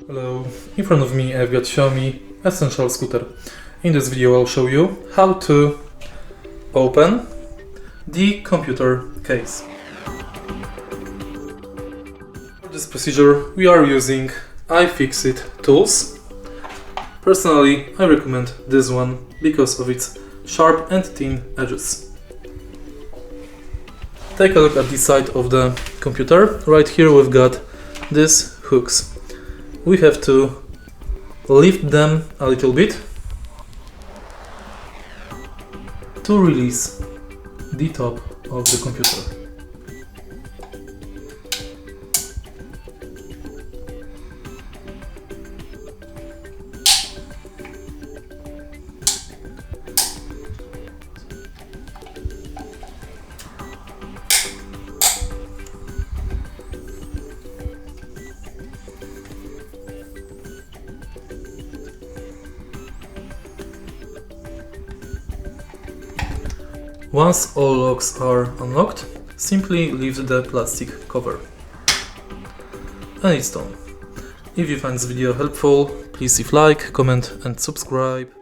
Hello, in front of me I've got Xiaomi Essential Scooter. In this video I'll show you how to open the computer case. For this procedure we are using iFixit tools. Personally I recommend this one because of its sharp and thin edges. Take a look at the side of the computer. Right here we've got these hooks. We have to lift them a little bit to release the top of the computer. Once all locks are unlocked, simply lift the plastic cover. And it's done. If you find this video helpful, please leave a like, comment and subscribe.